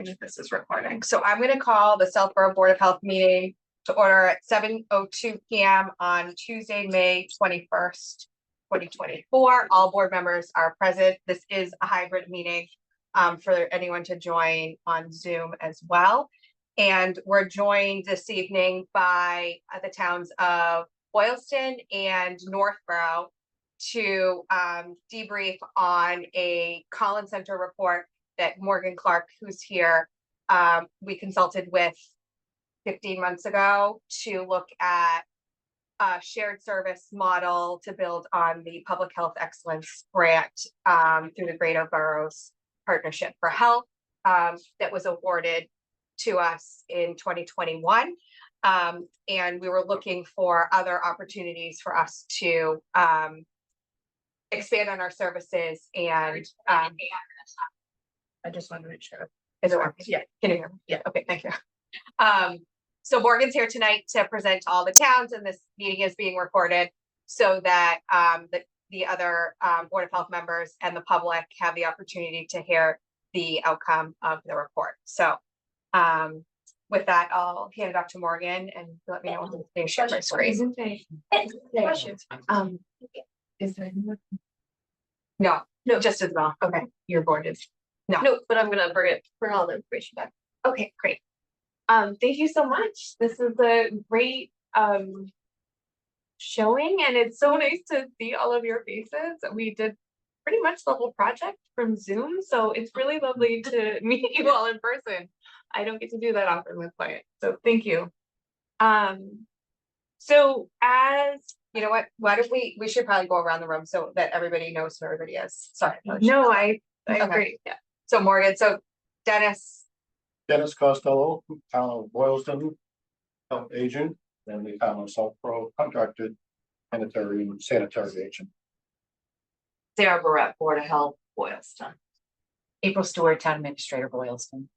This is recording. So I'm going to call the Southborough Board of Health meeting to order at 7:02 p.m. on Tuesday, May 21st, 2024. All board members are present. This is a hybrid meeting for anyone to join on Zoom as well. And we're joined this evening by the towns of Boylston and Northborough to debrief on a Collins Center report that Morgan Clark, who's here, we consulted with 15 months ago to look at a shared service model to build on the Public Health Excellence Grant through the Greater Boroughs Partnership for Health that was awarded to us in 2021. And we were looking for other opportunities for us to expand on our services and I just wanted to make sure. Is it working? Yeah. Can you hear me? Yeah. Okay. Thank you. So Morgan's here tonight to present to all the towns, and this meeting is being recorded so that the other Board of Health members and the public have the opportunity to hear the outcome of the report. So with that, I'll hand it off to Morgan and let me know when they share my screen. Questions? Is there any more? No, just as well. Okay. Your board is. No, but I'm gonna bring all the information back. Okay, great. Thank you so much. This is a great showing, and it's so nice to see all of your faces. We did pretty much the whole project from Zoom, so it's really lovely to meet you all in person. I don't get to do that often with clients, so thank you. So as you know what, why don't we should probably go around the room so that everybody knows who everybody is. Sorry. No, I agree. Yeah. So Morgan, so Dennis Costello, town of Boylston, health agent, and the town of Southborough contracted sanitary agent. Sarah Barrett, Board of Health, Boylston. April Stewart, Town Administrator, Boylston.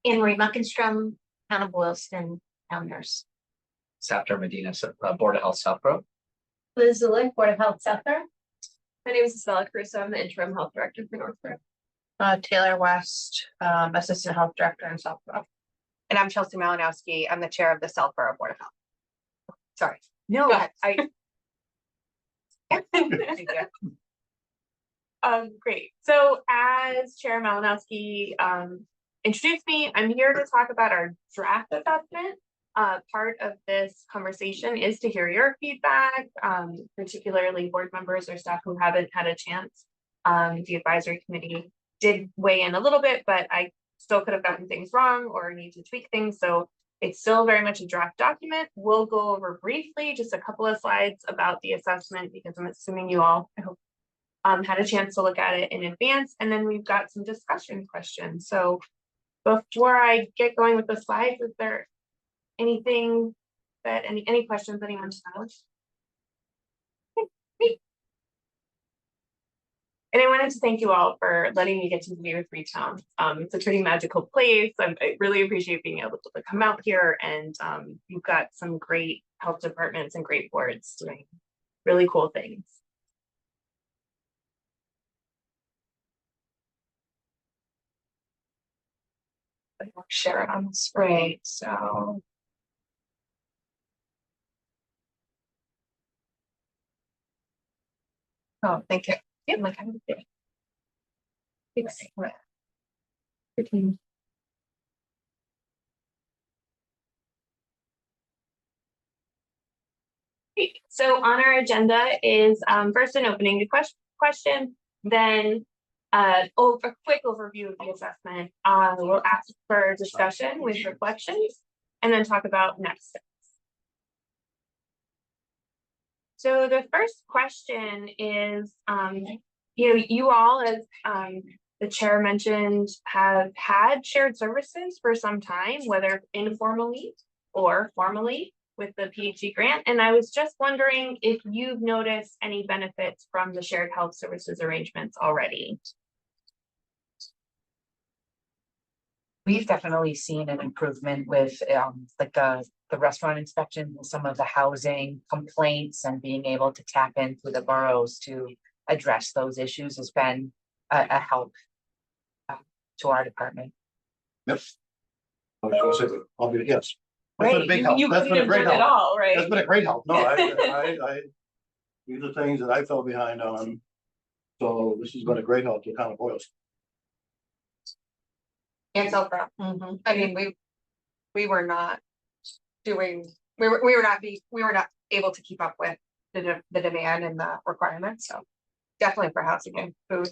Anne Marie Muckenstrom, Town of Boylston, Town Nurse. Saptar Medina, Board of Health, Southborough. Liz Zulik, Board of Health, Southborough. My name is Isabella Caruso. I'm the interim health director for Northborough. Taylor West, Assistant Health Director in Southborough. And I'm Chelsea Malinowski. I'm the chair of the Southborough Board of Health. Sorry. No, go ahead. Great. So as Chair Malinowski introduced me, I'm here to talk about our draft assessment. Part of this conversation is to hear your feedback, particularly board members or staff who haven't had a chance. The advisory committee did weigh in a little bit, but I still could have gotten things wrong or need to tweak things. So it's still very much a draft document. We'll go over briefly just a couple of slides about the assessment because I'm assuming you all, I hope, had a chance to look at it in advance. And then we've got some discussion questions. So before I get going with the slides, is there anything that any questions anyone has? Okay. And I wanted to thank you all for letting me get to be with Freetown. It's a pretty magical place. I really appreciate being able to come out here, and you've got some great health departments and great boards doing really cool things. I'll share it on the screen. So. Oh, thank you. Yeah, like I would say. So on our agenda is first an opening question, then a quick overview of the assessment. We'll ask for discussion with reflections and then talk about next steps. So the first question is, you all, as the chair mentioned, have had shared services for some time, whether informally or formally with the PhD grant. And I was just wondering if you've noticed any benefits from the shared health services arrangements already. We've definitely seen an improvement with like the restaurant inspection, some of the housing complaints, and being able to tap into the boroughs to address those issues has been a help to our department. Yep. I was gonna say, I'll be, yes. That's been a Right, big help. you That's been a couldn't have great done it help. all, right? That's been a great help. No, these are things that I fell behind on. So this has been a great help to kind of Boylston. And so, I mean, we were not doing, we were not able to keep up with the demand and the requirements, so definitely for housing and food.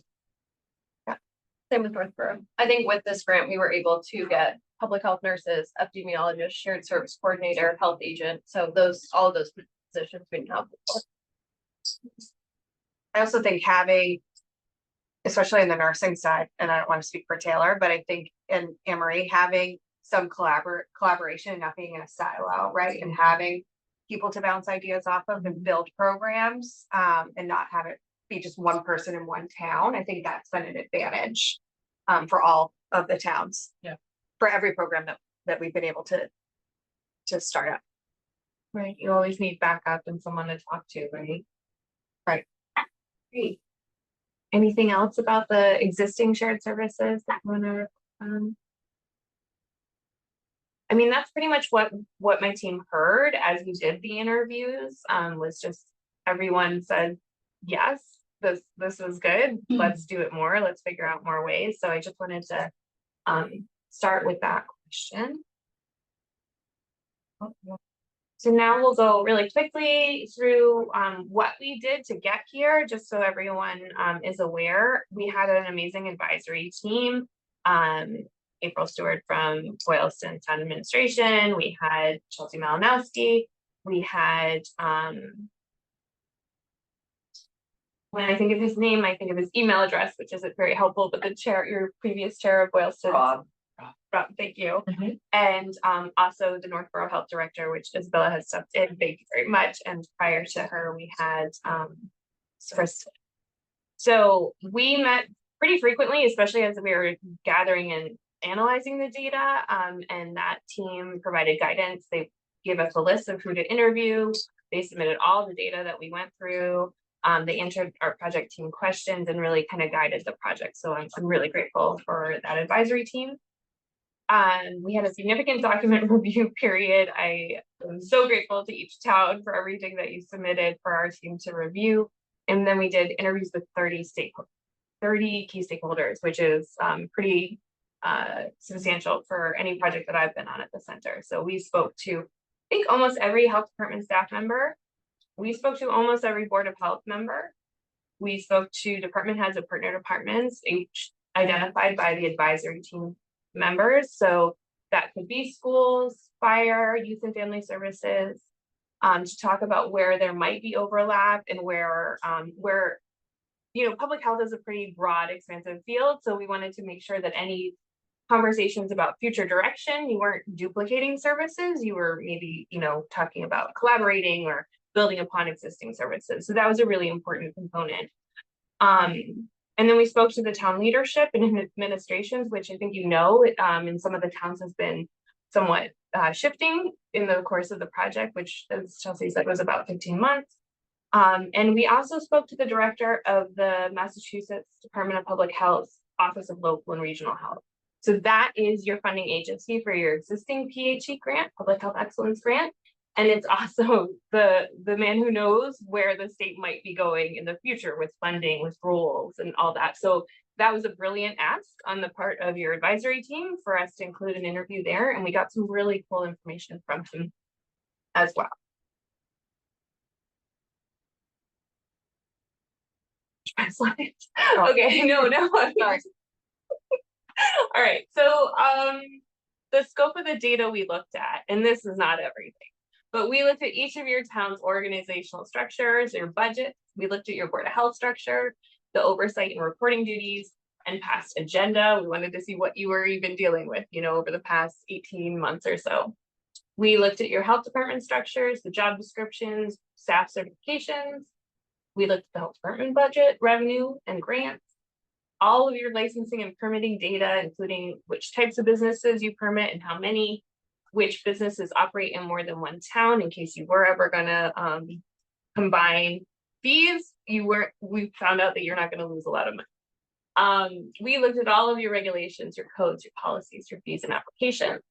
Same with Northborough. I think with this grant, we were able to get public health nurses, epidemiologist, shared service coordinator, health agent. So all of those positions we didn't have before. I also think having, especially in the nursing side, and I don't want to speak for Taylor, but I think in Anne-Marie, having some collaboration, not being in a silo, right? And having people to bounce ideas off of and build programs, and not have it be just one person in one town. I think that's been an advantage for all of the towns. Yeah. For every program that we've been able to start up. Right, you always need backup and someone to talk to, right? Right. Great. Anything else about the existing shared services that you wanna, I mean, that's pretty much what my team heard as we did the interviews, was just everyone said, yes, this was good, let's do it more, let's figure out more ways. So I just wanted to start with that question. So now we'll go really quickly through what we did to get here, just so everyone is aware. We had an amazing advisory team. April Stewart from Boylston Town Administration. We had Chelsea Malinowski. We had when I think of his name, I think of his email address, which isn't very helpful, but the chair, your previous chair of Boylston. Rob, thank you. And also the Northborough Health Director, which Isabella has stepped in. Thank you very much. And prior to her, we had Kristen. So we met pretty frequently, especially as we were gathering and analyzing the data. And that team provided guidance. They gave us a list of who to interview. They submitted all the data that we went through. They answered our project team questions and really kind of guided the project. So I'm really grateful for that advisory team. We had a significant document review period. I am so grateful to each town for everything that you submitted for our team to review. And then we did interviews with 30 key stakeholders, which is pretty substantial for any project that I've been on at the center. So we spoke to, I think, almost every health department staff member. We spoke to almost every Board of Health member. We spoke to department heads of partner departments, each identified by the advisory team members. So that could be schools, fire, youth and family services, to talk about where there might be overlap and where public health is a pretty broad, expansive field. So we wanted to make sure that any conversations about future direction, you weren't duplicating services, you were maybe, talking about collaborating or building upon existing services. So that was a really important component. And then we spoke to the town leadership and administrations, which I think in some of the towns has been somewhat shifting in the course of the project, which, as Chelsea said, was about 15 months. And we also spoke to the director of the Massachusetts Department of Public Health Office of Local and Regional Health. So that is your funding agency for your existing PHE grant, Public Health Excellence Grant. And it's also the man who knows where the state might be going in the future with funding, with rules and all that. So that was a brilliant ask on the part of your advisory team for us to include an interview there. And we got some really cool information from him as well. Okay, no, I'm sorry. All right, so the scope of the data we looked at, and this is not everything, but we looked at each of your town's organizational structures, your budget. We looked at your Board of Health structure, the oversight and reporting duties, and past agenda. We wanted to see what you were even dealing with, over the past 18 months or so. We looked at your health department structures, the job descriptions, staff certifications. We looked at the health department budget, revenue, and grants. All of your licensing and permitting data, including which types of businesses you permit and how many, which businesses operate in more than one town, in case you were ever gonna combine fees, we found out that you're not gonna lose a lot of money. We looked at all of your regulations, your codes, your policies, your fees and applications.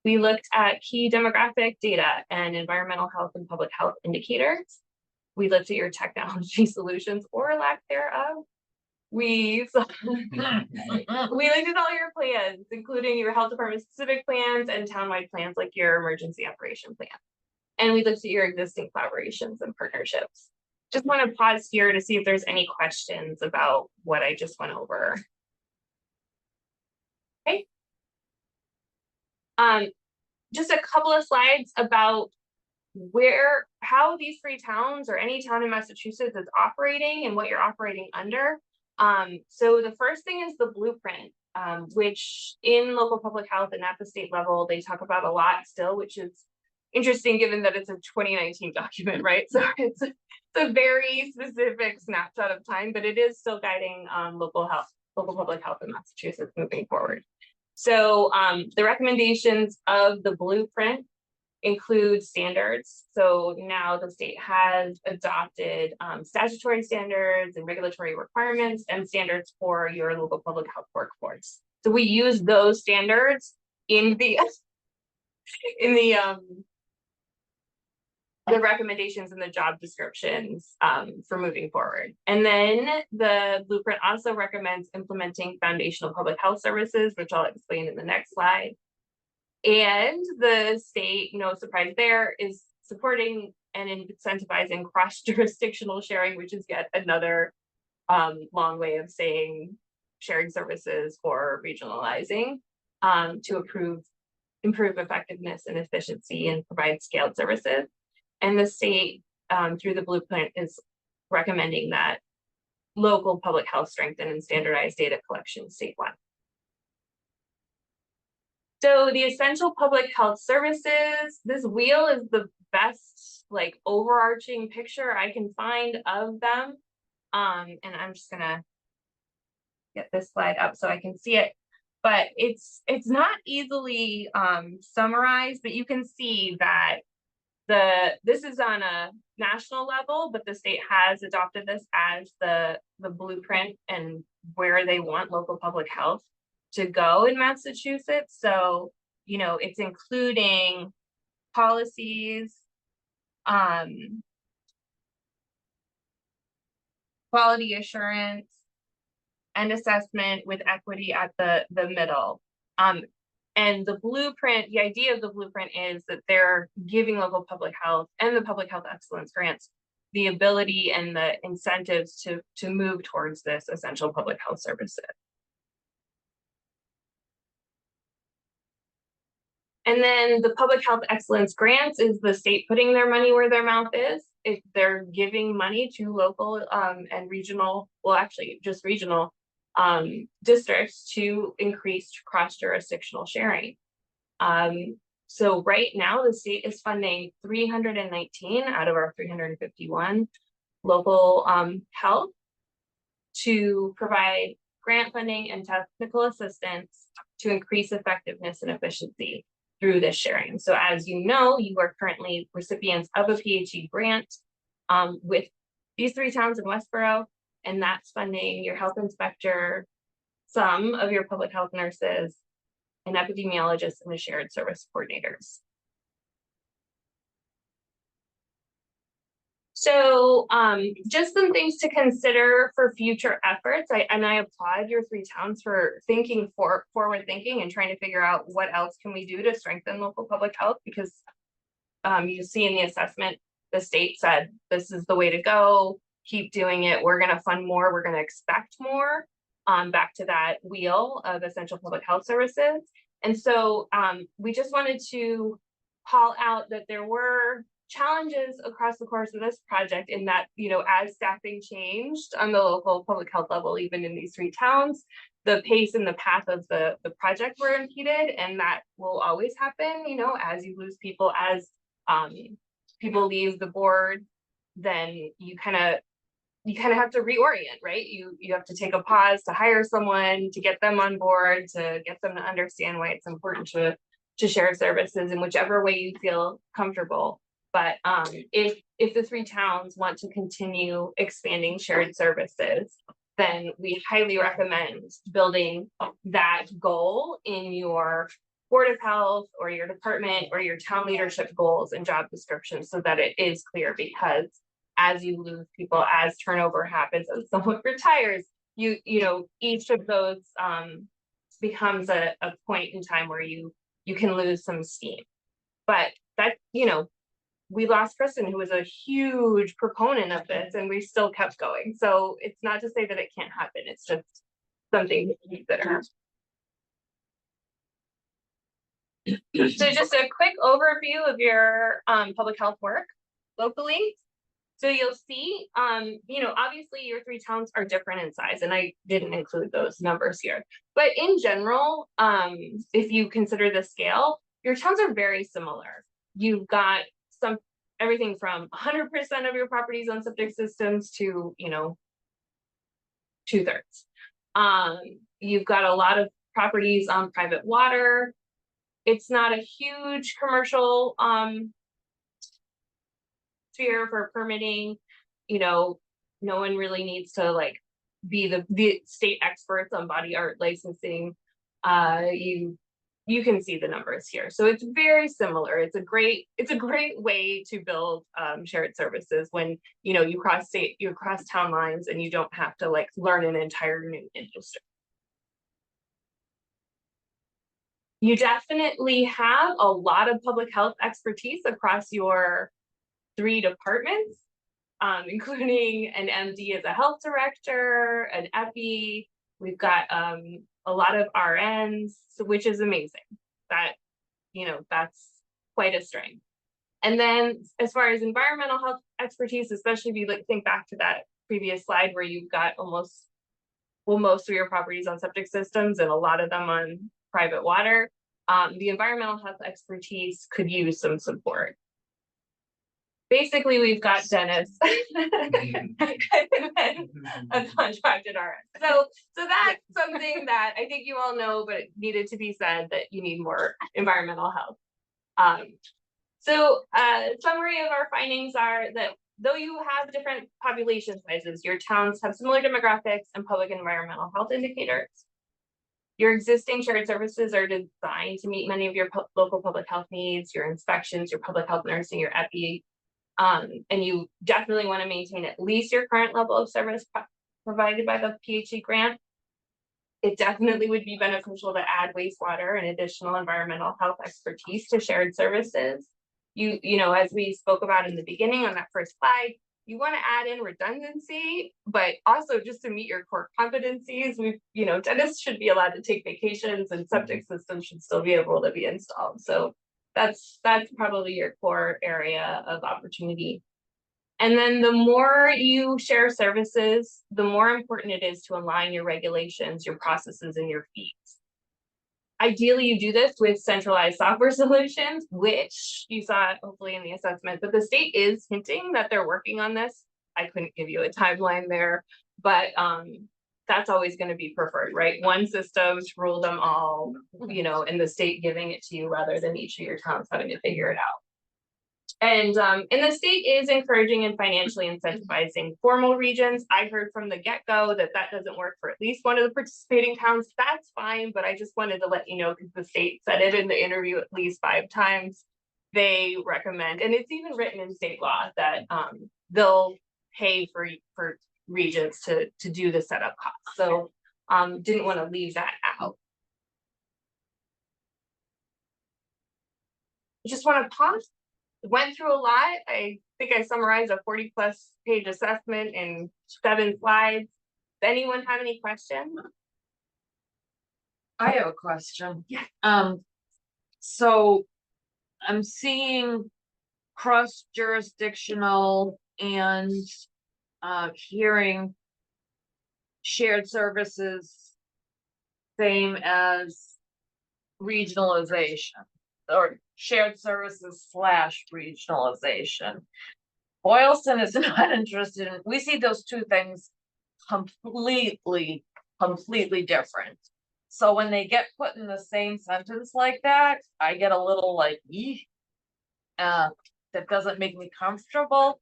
We looked at key demographic data and environmental health and public health indicators. We looked at your technology solutions or lack thereof. We looked at all your plans, including your health department specific plans and townwide plans like your emergency operation plan. And we looked at your existing collaborations and partnerships. Just want to pause here to see if there's any questions about what I just went over. Okay. Just a couple of slides about how these three towns or any town in Massachusetts is operating and what you're operating under. So the first thing is the blueprint, which in local public health and at the state level, they talk about a lot still, which is interesting given that it's a 2019 document, right? So it's a very specific snapshot of time, but it is still guiding local public health in Massachusetts moving forward. So the recommendations of the blueprint include standards. So now the state has adopted statutory standards and regulatory requirements and standards for your local public health workforce. So we use those standards in the recommendations and the job descriptions for moving forward. And then the blueprint also recommends implementing foundational public health services, which I'll explain in the next slide. And the state, no surprise there, is supporting and incentivizing cross-jurisdictional sharing, which is yet another long way of saying sharing services or regionalizing to improve effectiveness and efficiency and provide scaled services. And the state, through the blueprint, is recommending that local public health strengthen and standardize data collection statewide. So the essential public health services, this wheel is the best like overarching picture I can find of them. And I'm just gonna get this slide up so I can see it. But it's not easily summarized, but you can see that this is on a national level, but the state has adopted this as the blueprint and where they want local public health to go in Massachusetts. So, you know, it's including policies, quality assurance, and assessment with equity at the middle. And the blueprint, the idea of the blueprint is that they're giving local public health and the public health excellence grants the ability and the incentives to move towards this essential public health services. And then the public health excellence grants is the state putting their money where their mouth is. If they're giving money to local and regional, well, actually just regional districts to increase cross-jurisdictional sharing. So right now the state is funding 319 out of our 351 local health to provide grant funding and technical assistance to increase effectiveness and efficiency through this sharing. So as you know, you are currently recipients of a PHE grant with these three towns in Westborough, and that's funding your health inspector, some of your public health nurses, and epidemiologists and the shared service coordinators. So just some things to consider for future efforts. I applaud your three towns for thinking forward thinking and trying to figure out what else can we do to strengthen local public health, because you see in the assessment, the state said, this is the way to go, keep doing it. We're gonna fund more, we're gonna expect more, back to that wheel of essential public health services. And so we just wanted to call out that there were challenges across the course of this project in that, you know, as staffing changed on the local public health level, even in these three towns, the pace and the path of the project were impeded, and that will always happen, you know, as you lose people, as people leave the board, then you kind of have to reorient, right? You have to take a pause to hire someone, to get them on board, to get them to understand why it's important to share services in whichever way you feel comfortable. But if the three towns want to continue expanding shared services, then we highly recommend building that goal in your Board of Health or your department or your town leadership goals and job descriptions so that it is clear, because as you lose people, as turnover happens, as someone retires, you know, each of those becomes a point in time where you can lose some steam. But that, you know, we lost Kristen, who was a huge proponent of this, and we still kept going. So it's not to say that it can't happen. It's just something to consider. So just a quick overview of your public health work locally. So you'll see, you know, obviously your 3 towns are different in size, and I didn't include those numbers here. But in general, if you consider the scale, your towns are very similar. You've got everything from 100% of your properties on septic systems to, you know, 2/3. You've got a lot of properties on private water. It's not a huge commercial sphere for permitting. You know, no one really needs to like be the state experts on body art licensing. You can see the numbers here. So it's very similar. It's a great way to build shared services when, you know, you cross town lines and you don't have to like learn an entire new industry. You definitely have a lot of public health expertise across your 3 departments, including an MD as a health director, an EPI. We've got a lot of RNs, which is amazing. That, you know, that's quite a strength. And then as far as environmental health expertise, especially if you like think back to that previous slide where you've got most of your properties on septic systems and a lot of them on private water, the environmental health expertise could use some support. Basically, we've got Dennis and then a contracted RN. So that's something that I think you all know, but it needed to be said that you need more environmental health. Summary of our findings are that though you have different population sizes, your towns have similar demographics and public environmental health indicators. Your existing shared services are designed to meet many of your local public health needs, your inspections, your public health nursing, your EPI. And you definitely want to maintain at least your current level of service provided by the PHE grant. It definitely would be beneficial to add wastewater and additional environmental health expertise to shared services. You know, as we spoke about in the beginning on that first slide, you want to add in redundancy, but also just to meet your core competencies. You know, dentists should be allowed to take vacations and septic systems should still be able to be installed. So that's probably your core area of opportunity. And then the more you share services, the more important it is to align your regulations, your processes, and your fees. Ideally, you do this with centralized software solutions, which you saw hopefully in the assessment, but the state is hinting that they're working on this. I couldn't give you a timeline there, but that's always going to be preferred, right? One system to rule them all, you know, and the state giving it to you rather than each of your towns having to figure it out. And the state is encouraging and financially incentivizing formal regions. I heard from the get-go that doesn't work for at least one of the participating towns. That's fine, but I just wanted to let you know because the state said it in the interview at least 5 times. They recommend, and it's even written in state law that they'll pay for regions to do the setup costs. So didn't want to leave that out. Just want to pause. Went through a lot. I think I summarized a 40+ page assessment in 7 slides. Does anyone have any questions? I have a question. Yeah. So I'm seeing cross jurisdictional and hearing shared services same as regionalization or shared services / regionalization. Boylston is not interested in, we see those 2 things completely different. So when they get put in the same sentence like that, I get a little like, that doesn't make me comfortable.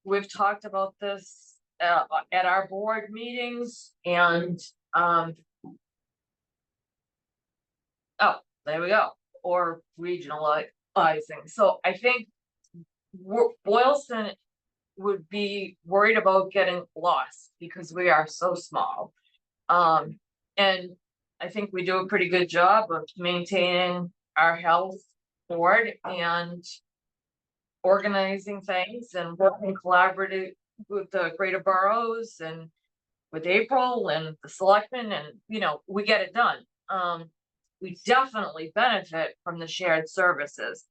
We've talked about this at our board meetings and, oh, there we go, or regionalizing. So I think Boylston would be worried about getting lost because we are so small. And I think we do a pretty good job of maintaining our health board and organizing things and working collaborative with the greater boroughs and with April and the selectmen, and, you know, we get it done. We definitely benefit from the shared services.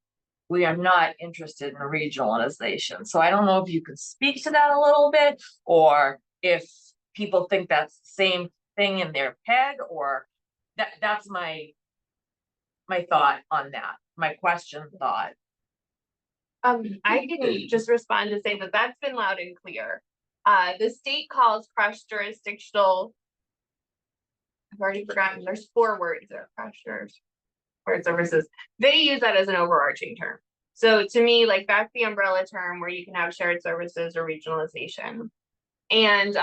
We are not interested in regionalization. So I don't know if you could speak to that a little bit, or if people think that's the same thing in their head, or that's my thought on that, my thought. I can just respond to say that that's been loud and clear. The state calls cross jurisdictional. I've already forgotten, there's 4 words there, cross shared services. They use that as an overarching term. So to me, like, that's the umbrella term where you can have shared services or regionalization. And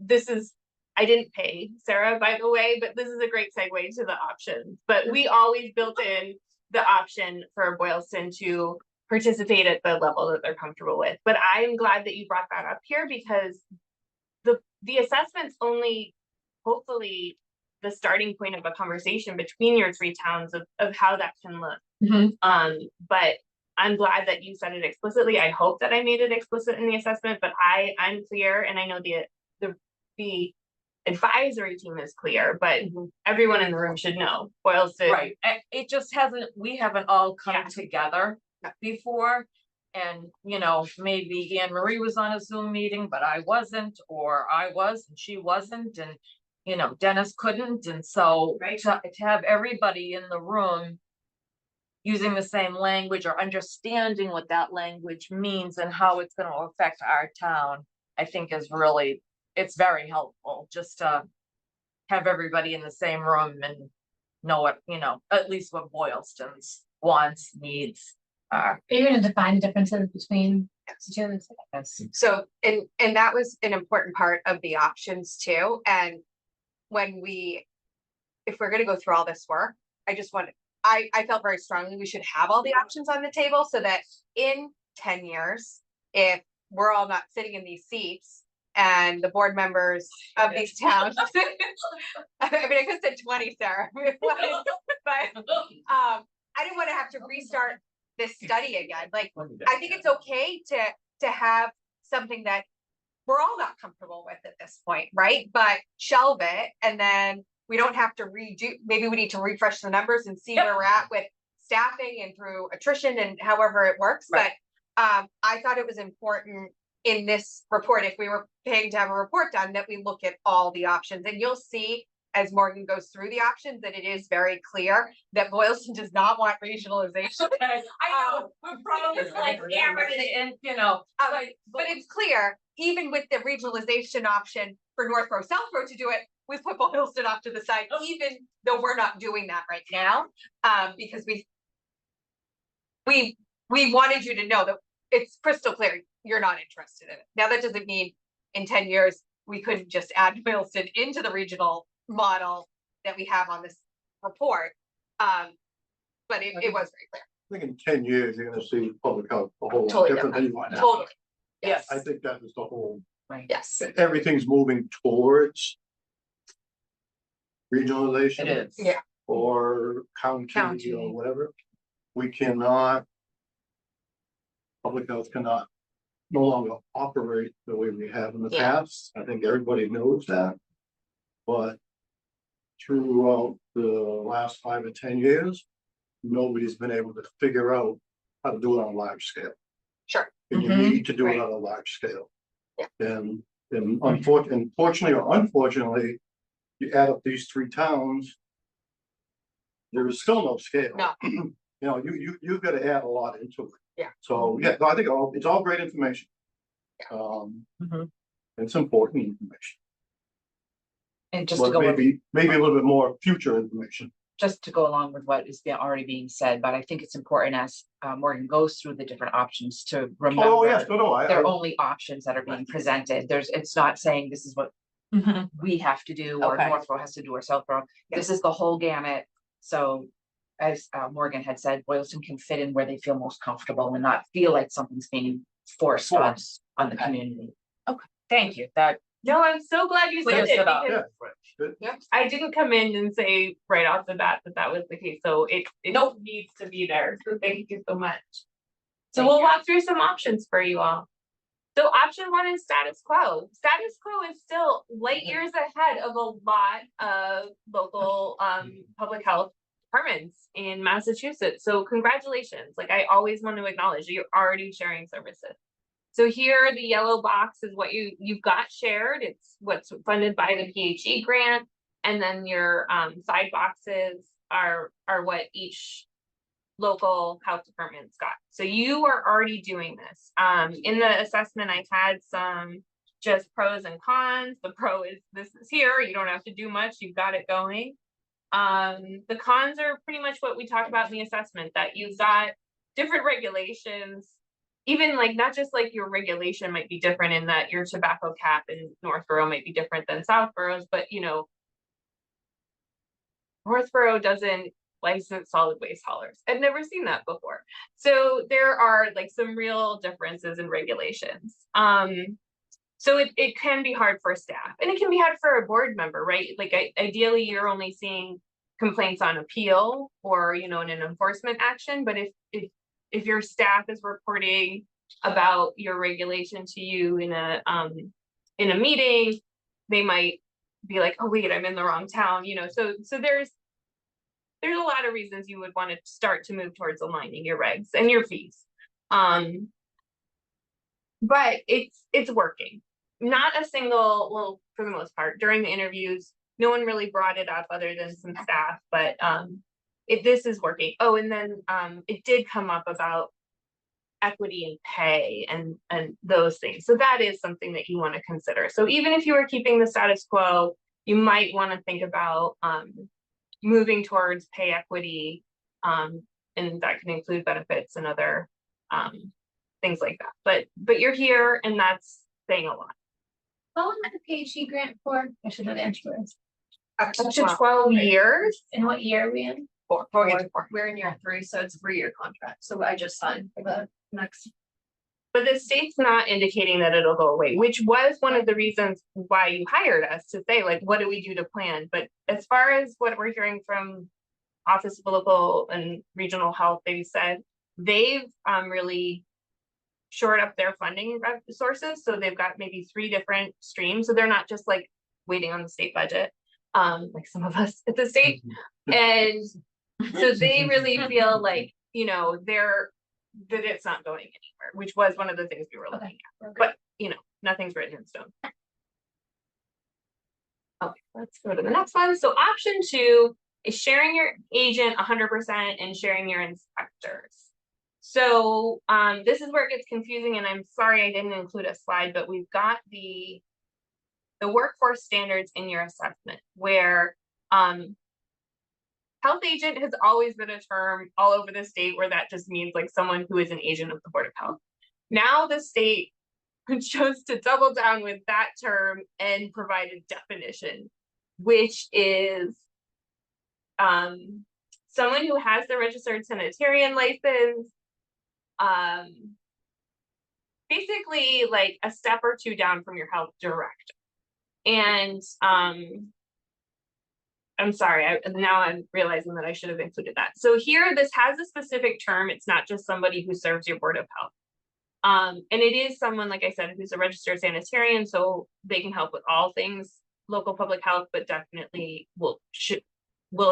this is, I didn't pay Sarah, by the way, but this is a great segue to the options. But we always built in the option for Boylston to participate at the level that they're comfortable with. But I'm glad that you brought that up here, because the assessment's only hopefully the starting point of a conversation between your 3 towns of how that can look. But I'm glad that you said it explicitly. I hope that I made it explicit in the assessment, but I'm clear, and I know the advisory team is clear, but everyone in the room should know Boylston. Right, it just we haven't all come together before. And, you know, maybe Anne Marie was on a Zoom meeting, but I wasn't, or I was and she wasn't, and, you know, Dennis couldn't. And so to have everybody in the room using the same language or understanding what that language means and how it's going to affect our town, I think is really, it's very helpful just to have everybody in the same room and know what, you know, at least what Boylston's wants, needs are. Are you gonna define differences between the two? Yes. So, and that was an important part of the options too. And if we're gonna go through all this work, I felt very strongly we should have all the options on the table, so that in 10 years, if we're all not sitting in these seats and the board members of these towns, I mean, I could have said 20, Sarah, but I didn't want to have to restart this study again. Like, I think it's okay to have something that we're all not comfortable with at this point, right? But shelve it, and then we don't have to redo, maybe we need to refresh the numbers and see where we're at with staffing and through attrition and however it works. Right. But I thought it was important in this report, if we were paying to have a report done, that we look at all the options. And you'll see as Morgan goes through the options that it is very clear that Boylston does not want regionalization. I know, we're probably like hammered and, you know, But it's clear, even with the regionalization option for Northborough, Southborough to do it, we put Boylston off to the side, even though we're not doing that right now. Because we wanted you to know that it's crystal clear, you're not interested in it. Now, that doesn't mean in 10 years, we couldn't just add Boylston into the regional model that we have on this report. But it was very clear. I think in 10 years, you're gonna see public health a whole lot Totally different than you want now. Totally. Yes. I think that is the whole, Yes. everything's moving towards regionalization. It is. Yeah. Or county or whatever. We cannot, public health cannot no longer operate the way we have in the Yeah. past. I think everybody knows that. But throughout the last 5 or 10 years, nobody's been able to figure out how to do it on a large scale. Sure. And you need to do it on a large scale. Yeah. And unfortunately or unfortunately, you add up these 3 towns, there is still no scale. No. You know, you've got to add a lot into it. Yeah. So, yeah, no, I think it's all great information. It's important information, And just to but go, maybe a little bit more future information. just to go along with what is already being said, but I think it's important as Morgan goes through the different options to Oh, yes, remember. no, They're only options that are being presented. It's not saying this is what we have to do or Okay. Northborough has to do or Southborough. This is the whole gamut. So as Morgan had said, Boylston can fit in where they feel most comfortable and not feel like something's being forced on the Okay. community. Thank you, that No, I'm so glad you said clears it it up. because I didn't come in and say right off the bat that that was the case, so it needs to be there, so thank you so much. So Thank we'll you. walk through some options for you all. So option one is status quo. Status quo is still light years ahead of a lot of local public health departments in Massachusetts. So congratulations. Like I always want to acknowledge you're already sharing services. So here, the yellow box is what you've got shared. It's what's funded by the PHE grant. And then your side boxes are what each local health department's got. So you are already doing this. In the assessment, I had some just pros and cons. The pro is this is here. You don't have to do much. You've got it going. The cons are pretty much what we talked about in the assessment, that you've got different regulations. Even like not just like your regulation might be different in that your tobacco cap in Northborough might be different than Southborough's, but you know, Northborough doesn't license solid waste haulers. I've never seen that before. So there are like some real differences in regulations. So it can be hard for staff and it can be hard for a board member, right? Like ideally you're only seeing complaints on appeal or, you know, in an enforcement action, but if your staff is reporting about your regulation to you in a meeting, they might be like, oh wait, I'm in the wrong town, you know, so there's a lot of reasons you would want to start to move towards aligning your regs and your fees. But it's working. Not a single, well, for the most part, during the interviews, no one really brought it up other than some staff, but this is working. Oh, and then it did come up about equity in pay and those things. So that is something that you want to consider. So even if you were keeping the status quo, you might want to think about moving towards pay equity, and that can include benefits and other things like that. But you're here, and that's saying a lot. How long is the PhD grant for? I should know the answer to this. Up Up to 12 years. And what year are we in? We're in year 3, so it's a 3-year contract. So I just signed for the next. But the state's not indicating that it'll go away, which was one of the reasons why you hired us to say, like, what do we do to plan? But as far as what we're hearing from Office of Local and Regional Health, they said they've really shored up their funding sources. So they've got maybe 3 different streams. So they're not just like waiting on the state budget, like some of us at the state. And so they really feel like, you know, that it's not going anywhere, which was one of the things we were looking at. But, you know, nothing's written in stone. Okay, let's go to the next one. So option 2 is sharing your agent 100% and sharing your inspectors. So this is where it gets confusing, and I'm sorry I didn't include a slide, but we've got the workforce standards in your assessment where health agent has always been a term all over the state where that just means like someone who is an agent of the Board of Health. Now the state chose to double down with that term and provide a definition, which is someone who has the registered sanitarian license, basically like a step or 2 down from your health director. And I'm sorry, now I'm realizing that I should have included that. So here, this has a specific term. It's not just somebody who serves your Board of Health. And it is someone, like I said, who's a registered sanitarian, so they can help with all things local public health, but definitely will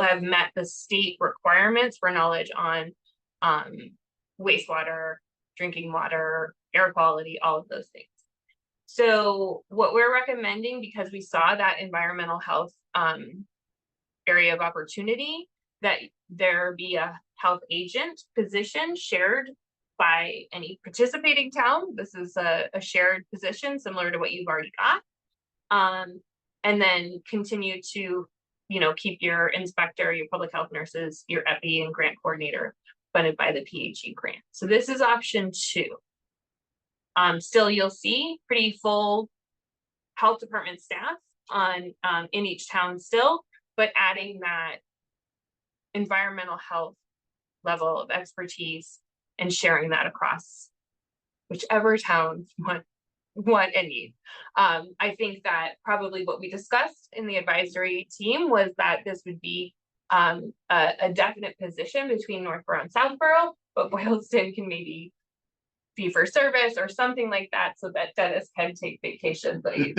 have met the state requirements for knowledge on wastewater, drinking water, air quality, all of those things. So what we're recommending, because we saw that environmental health area of opportunity, that there be a health agent position shared by any participating town. This is a shared position similar to what you've already got. And then continue to keep your inspector, your public health nurses, your epi and grant coordinator funded by the PHE grant. So this is option 2. Still, you'll see pretty full health department staff on in each town still, but adding that environmental health level of expertise and sharing that across whichever town want and need. I think that probably what we discussed in the advisory team was that this would be a definite position between Northborough and Southborough, but Boylston can maybe fee for service or something like that, so that Dennis can take vacation leave.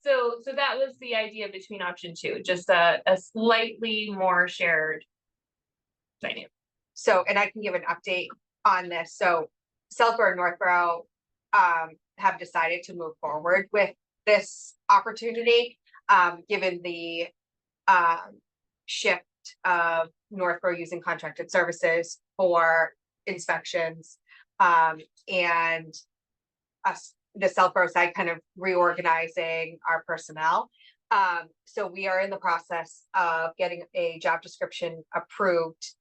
So that was the idea between option 2, just a slightly more shared dynamic. So, and I can give an update on this. So Southborough and Northborough have decided to move forward with this opportunity, given the shift of Northborough using contracted services for inspections, and us, the Southborough side, kind of reorganizing our personnel. So we are in the process of getting a job description approved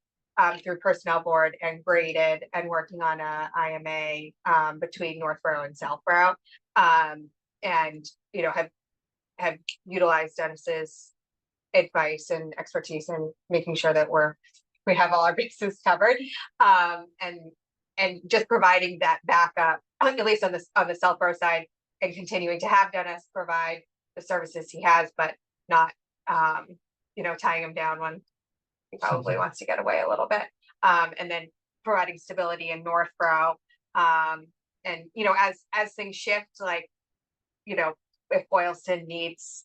through personnel board and graded, and working on a IMA between Northborough and Southborough. And have utilized Dennis's advice and expertise in making sure that we have all our bases covered, and just providing that backup, at least on the Southborough side, and continuing to have Dennis provide the services he has, but not tying him down when he probably wants to get away a little bit, and then providing stability in Northborough, and as things shift, like if Boylston needs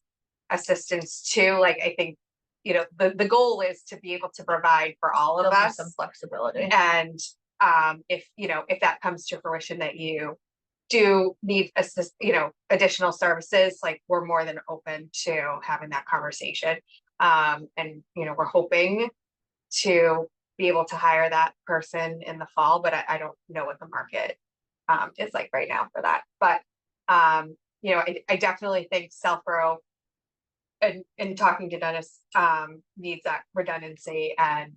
assistance too, like I think the goal is to be able to provide for all of There'll be us, some flexibility. and if that comes to fruition that you do need additional services, like we're more than open to having that conversation, and we're hoping to be able to hire that person in the fall, but I don't know what the market is like right now for that, but I definitely think Southborough, and talking to Dennis, needs that redundancy and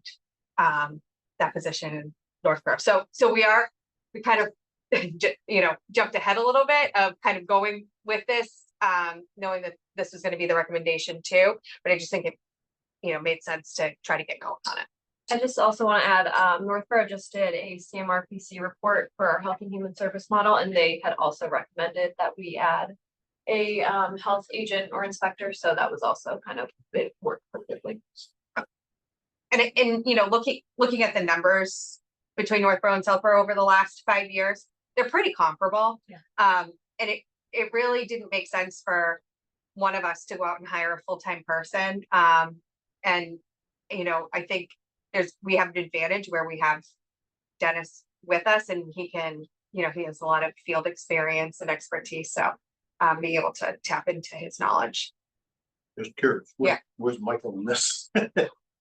that position in Northborough. So we kind of jumped ahead a little bit of kind of going with this, knowing that this was going to be the recommendation too, but I just think it made sense to try to get going on it. I just also want to add, Northborough just did a CMRPC report for our health and human service model, and they had also recommended that we add a health agent or inspector, so that was also kind of, it worked perfectly. And looking at the numbers between Northborough and Southborough over the last 5 years, they're pretty comparable. Yeah. And it really didn't make sense for one of us to go out and hire a full-time person. And I think we have an advantage where we have Dennis with us, and he can, he has a lot of field experience and expertise, so being able to tap into his knowledge. Just curious. Yeah. Where's Michael in this?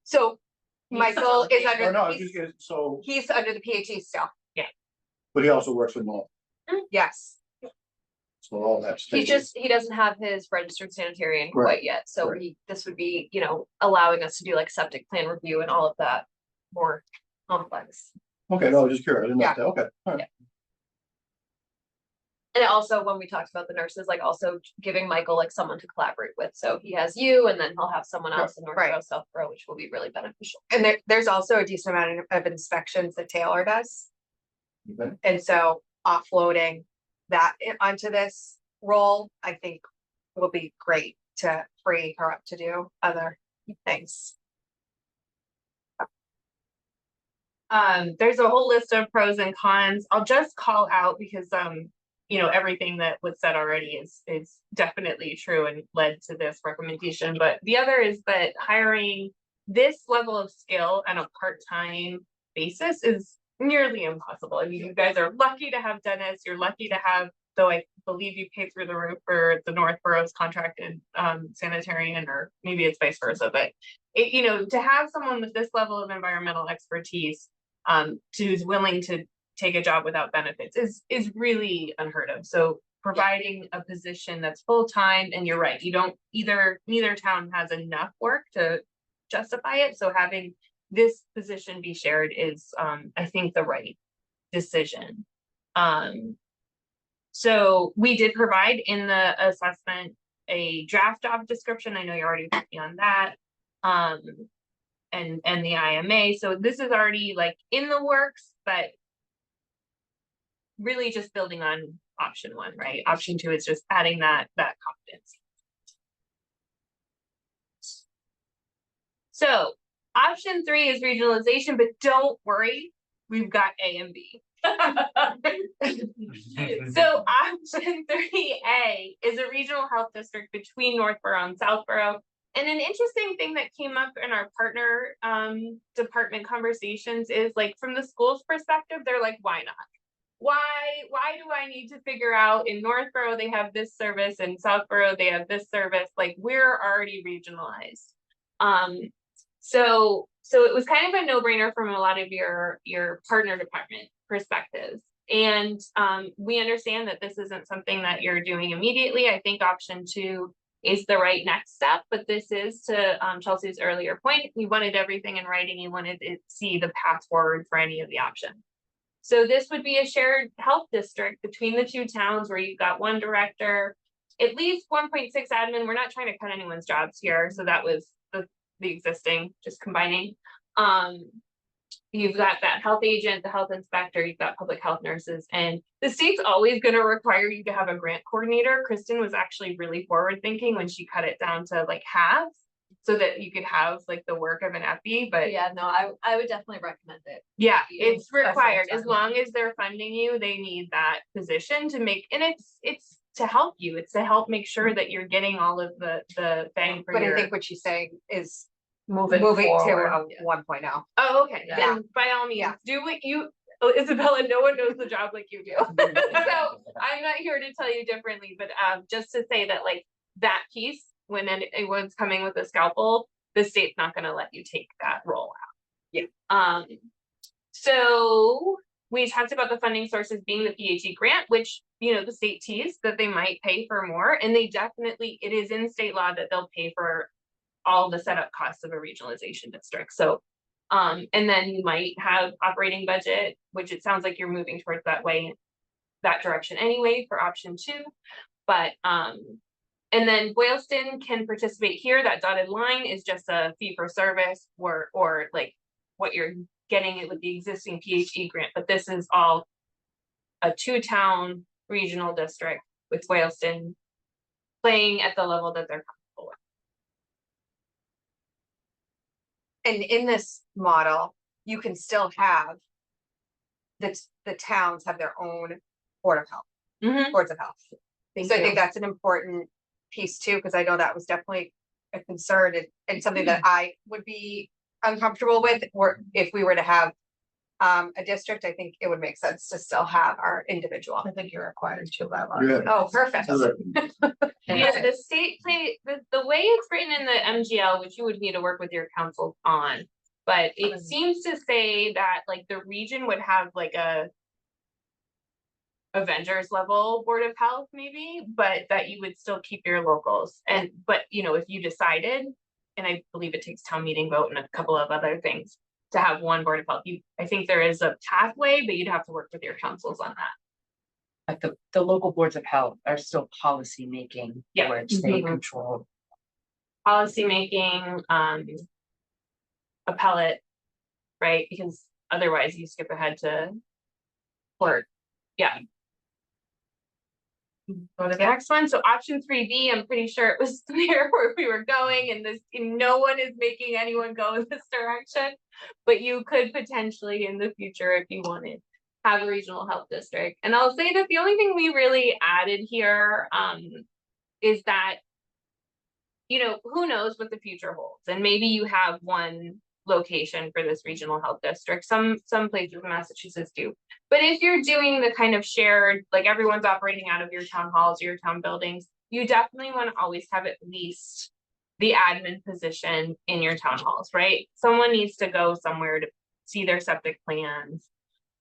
So Michael is Oh, under, no, he's under the PhD still. but he also works for North, Yes. so all that. He doesn't have his registered sanitarian Right, quite yet, so right. this would be, allowing us to do like septic plan review and all of that more complex. Okay, no, just curious. I didn't know Yeah. that. Okay, all right. And also, when we talked about the nurses, like also giving Michael like someone to collaborate with, so he has you, and then he'll have someone else in Right. Northborough, Southborough, which will be really beneficial. And there's also a decent amount of inspections that Taylor does. Okay. And so offloading that onto this role, I think will be great to free her up to do other things. There's a whole list of pros and cons. I'll just call out because everything that was said already is definitely true and led to this recommendation. But the other is that hiring this level of skill on a part-time basis is nearly impossible. I mean, you guys are lucky to have Dennis. You're lucky to have, though I believe you pay through the roof for the Northborough's contracted sanitarian, or maybe it's vice versa. But to have someone with this level of environmental expertise, who's willing to take a job without benefits is really unheard of. So providing a position that's full-time, and you're right, you don't, neither town has enough work to justify it, so having this position be shared is, I think, the right decision. So we did provide in the assessment a draft job description. I know you're already working on that. And the IMA. So this is already like in the works, but really just building on option one, right? Option two is just adding that competency. So option three is regionalization, but don't worry, we've got A and B. So option 3A is a regional health district between Northborough and Southborough. And an interesting thing that came up in our partner department conversations is, like, from the school's perspective, they're like, why not? Why do I need to figure out in Northborough they have this service and Southborough they have this service? Like, we're already regionalized. So it was kind of a no-brainer from a lot of your partner department perspectives. And we understand that this isn't something that you're doing immediately. I think option two is the right next step, but this is, to Chelsea's earlier point, we wanted everything in writing. You wanted to see the path forward for any of the options. So this would be a shared health district between the two towns, where you've got one director, at least 1.6 admin. We're not trying to cut anyone's jobs here, so that was the existing, just combining. You've got that health agent, the health inspector, you've got public health nurses, and the state's always going to require you to have a grant coordinator. Kristen was actually really forward thinking when she cut it down to like half, so that you could have like the work of an FE. But Yeah, no, I would definitely recommend it. yeah, You it's required. special As long as they're funding you, they need that position to make, and it's to help you. It's to help make sure that you're getting all of the bang for But your. I think what she's saying is Moving moving to forward. a 1.0. Oh, okay. Yeah. Then by all means, do what you, Isabella, no one knows the job like you do. So I'm not here to tell you differently, but just to say that, like, that piece, when anyone's coming with a scalpel, the state's not gonna let you take that role out. Yeah. So we talked about the funding sources being the PHE grant, which, you know, the state teased that they might pay for more, and they definitely, it is in state law that they'll pay for all the setup costs of a regionalization district. So, and then you might have operating budget, which it sounds like you're moving towards that direction anyway for option two. But, and then Boylston can participate here. That dotted line is just a fee for service, or like what you're getting it with the existing PHE grant. But this is all a 2-town regional district with Boylston playing at the level that they're comfortable with. And in this model, you can still have the towns have their own board of health, boards of health. So I think that's an important piece too, because I know that was definitely a concern and something that I would be uncomfortable with, or if we were to have a district. I think it would make sense to still have our individual. I think you're required to by law. Yeah. Oh, perfect. Yeah, the state the way it's written in the MGL, which you would need to work with your council on, but it seems to say that, like, the region would have like a Avengers level board of health maybe, but that you would still keep your locals. But you know, if you decided, and I believe it takes town meeting vote and a couple of other things to have one board of health, I think there is a pathway, but you'd have to work with your councils on that. But the local boards of health are still policy making, Yeah. boards they Mhm. control. Policy making, appellate, right? Because otherwise you skip ahead to court. Yeah. Go to the next one. So option 3B, I'm pretty sure it was clear where we were going, and no one is making anyone go in this direction. But you could potentially in the future, if you wanted, have a regional health district. And I'll say that the only thing we really added here is that, you know, who knows what the future holds, and maybe you have one location for this regional health district. Some places in Massachusetts do, but if you're doing the kind of shared, like everyone's operating out of your town halls or your town buildings, you definitely want to always have at least the admin position in your town halls, right? Someone needs to go somewhere to see their septic plans,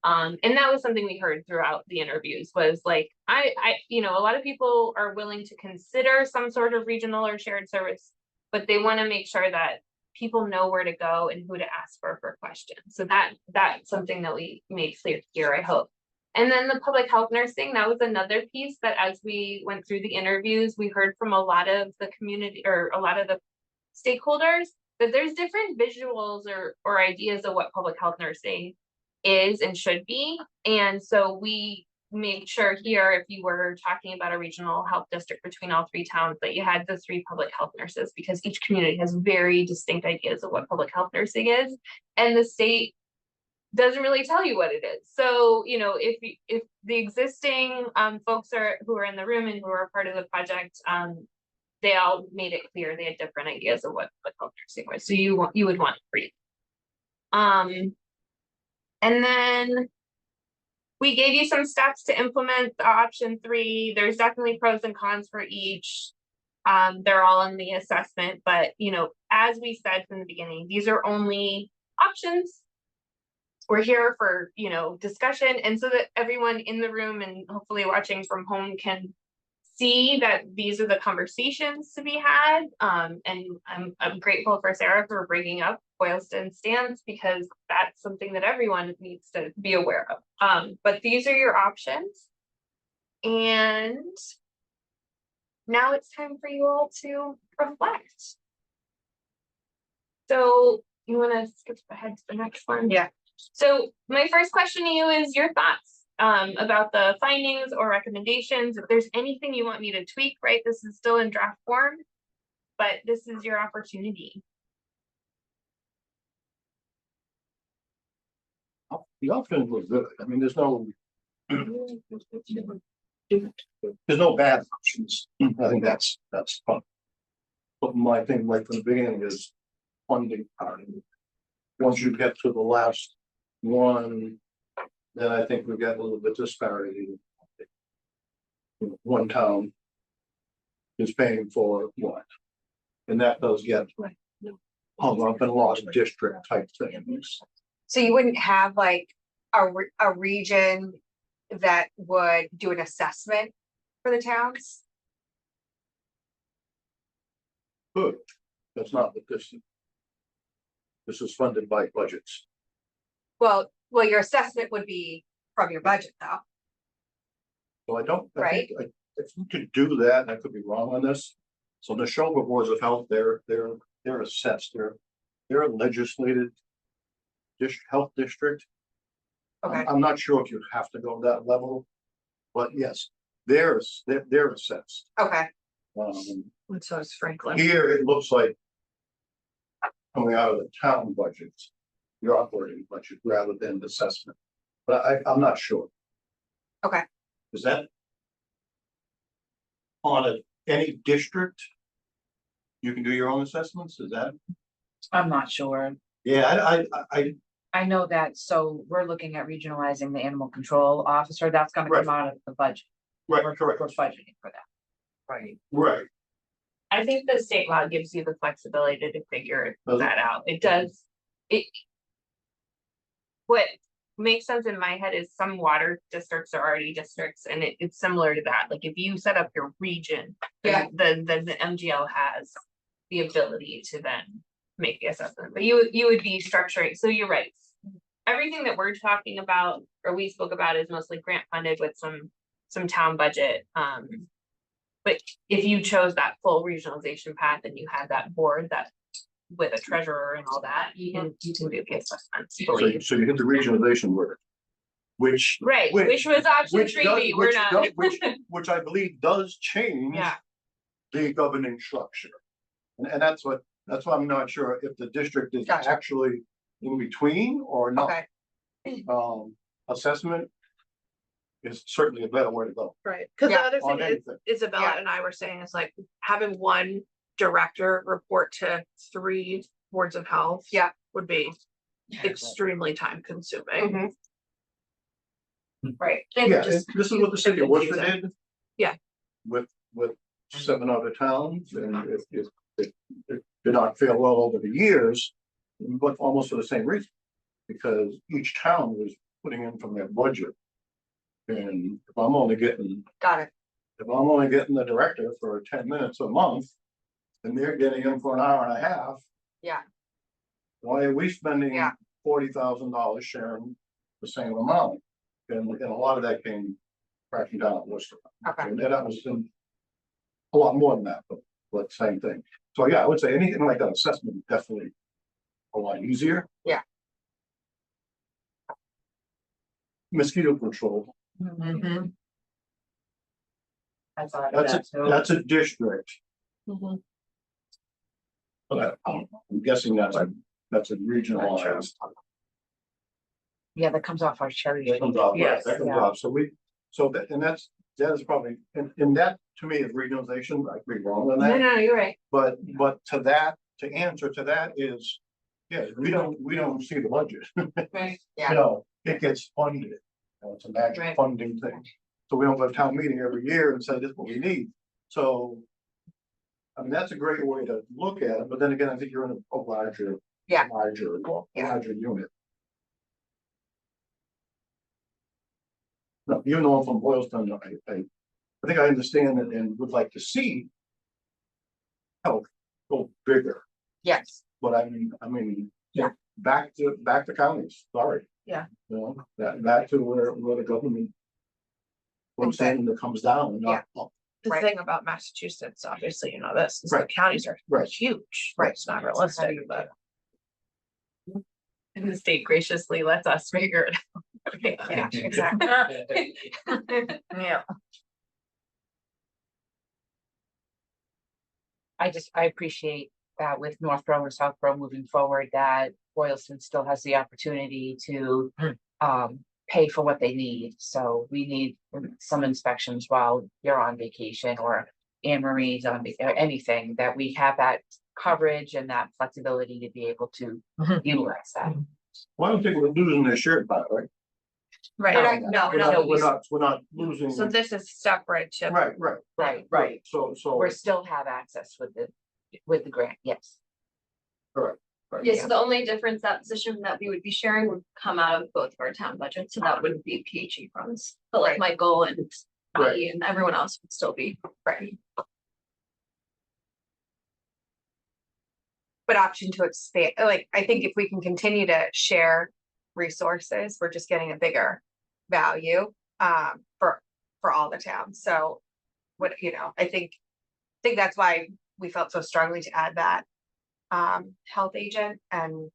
And that was something we heard throughout the interviews was like, a lot of people are willing to consider some sort of regional or shared service, but they want to make sure that people know where to go and who to ask for questions. So that's something that we made clear here, I hope. And then the public health nursing, that was another piece that as we went through the interviews, we heard from a lot of the community or a lot of the stakeholders that there's different visuals or ideas of what public health nursing is and should be. And so we made sure here, if you were talking about a regional health district between all three towns, that you had the 3 public health nurses, because each community has very distinct ideas of what public health nursing is. And the state doesn't really tell you what it is. So, if the existing folks who are in the room and who are part of the project, they all made it clear they had different ideas of what public health nursing was. So you would want to read. And then we gave you some steps to implement the option 3. There's definitely pros and cons for each. They're all in the assessment, but as we said from the beginning, these are only options. We're here for, discussion, and so that everyone in the room and hopefully watching from home can see that these are the conversations to be had. And I'm grateful for Sarah for bringing up Boylston stance, because that's something that everyone needs to be aware of. But these are your options. And now it's time for you all to reflect. So you want to skip ahead to the next one? Yeah. So my first question to you is your thoughts about the findings or recommendations. If there's anything you want me to tweak, right? This is still in draft form, but this is your opportunity. The options were good. I mean, there's no bad options. I think that's fun. But my thing, like from the beginning, is funding part. Once you get to the last one, then I think we've got a little bit disparity. One town is paying for what, and that does get hung up in a lot of district type things. So you wouldn't have like a region that would do an assessment for the towns? Good. That's not what this is. This is funded by budgets. Well, your assessment would be from your budget though. So I Right. think if we could do that, and I could be wrong on this. So the Neshoba boards of health, they're assessed, they're a legislated health district. Okay. I'm not sure if you have to go that level, but yes, they're assessed. Okay. And so is Franklin. Here, it looks like coming out of the town budgets, your operating budget rather than the assessment, but I'm not sure. Okay. Is that on any district? You can do your own assessments, is that? I'm not sure. Yeah, I know that, so we're looking at regionalizing the animal control officer. That's gonna come out of the budget. right, We're correct, budgeting for that. Right. right. I think the state law gives you the flexibility to figure Does it? that out. It does. What makes sense in my head is some water districts are already districts, and it's similar to that. Like if you set up your region, then the MGL has the ability to then make the assessment. But you would be structuring. So you're right. Everything that we're talking about or we spoke about is mostly grant funded with some town budget. But if you chose that full regionalization path and you had that board that with a treasurer and all that, you can do the assessments. So you hit the regionalization word, which. Right, which was option 3B, we're not. Which I believe does change. Yeah. The governing structure. And that's why I'm not sure if the district is Gotcha. actually in between or not. Okay. Assessment is certainly a better way to go. Right, because the Yeah, other on thing is anything. Isabella Yeah. and I were saying is like having one director report to 3 boards of health. Yeah. Would be extremely time consuming. Mhm. Right. And Yeah, just this is what the city of Worcester confusing. did. Yeah. With 7 other towns, and it did not fail well over the years, but almost for the same reason. Because each town was putting in from their budget. And if I'm only getting, Got it. if I'm only getting the director for 10 minutes a month. And they're getting him for an hour and a half. Yeah. Why are we spending Yeah. $40,000 sharing the same amount? And a lot of that came crashing down at Worcester. Okay. And that was a lot more than that, but same thing. So yeah, I would say anything like that assessment is definitely a lot easier. Yeah. Mosquito control, Mhm. I thought of that's that too. that's a district, Mhm. but I'm guessing that's a regionalized. Yeah, that comes off our cherry. That comes off, right, Yes, that comes yeah. off, so that, and that is probably, and that to me is regionalization, I could be wrong on No, that. no, you're right. But to answer to that is, yeah, we don't see the budget, Right. you Yeah. know, it gets funded. You know, it's a magic Right. funding thing, so we don't have a town meeting every year and say this is what we need, so. I mean, that's a great way to look at it, but then again, I think you're in a larger. Yeah. Larger Yeah. unit. No, you know, from Boylston, I think I understand it and would like to see. Health go bigger, Yes. but I mean. Yeah. Back to counties, sorry. Yeah. You know, back to where the government. Comes in and it comes down, not up. The Right. thing about Massachusetts, obviously, you know this, is the Right. counties are Right. huge. Right. It's not realistic, but. And the state graciously lets us figure it out. Yeah, exactly. Yeah. I appreciate that with Northborough and Southborough moving forward, that Boylston still has the opportunity to pay for what they need. So we need some inspections while you're on vacation or Anne Marie's on or anything, that we have that coverage and that flexibility to be able to utilize that. Well, I don't think we're losing their shirt by, right? Right, No, We're not losing. so this is separate to. Right. Right. So. We still have access with the grant, yes. Correct. Yeah, so the only difference, that position that we would be sharing would come out of both of our town budgets, so that wouldn't be PHE funds. But like Michael and Right. Bonnie and everyone else would still be. Right. But option to expand, like, I think if we can continue to share resources, we're just getting a bigger value, for all the towns, so. What, you know, I think that's why we felt so strongly to add that, health agent and.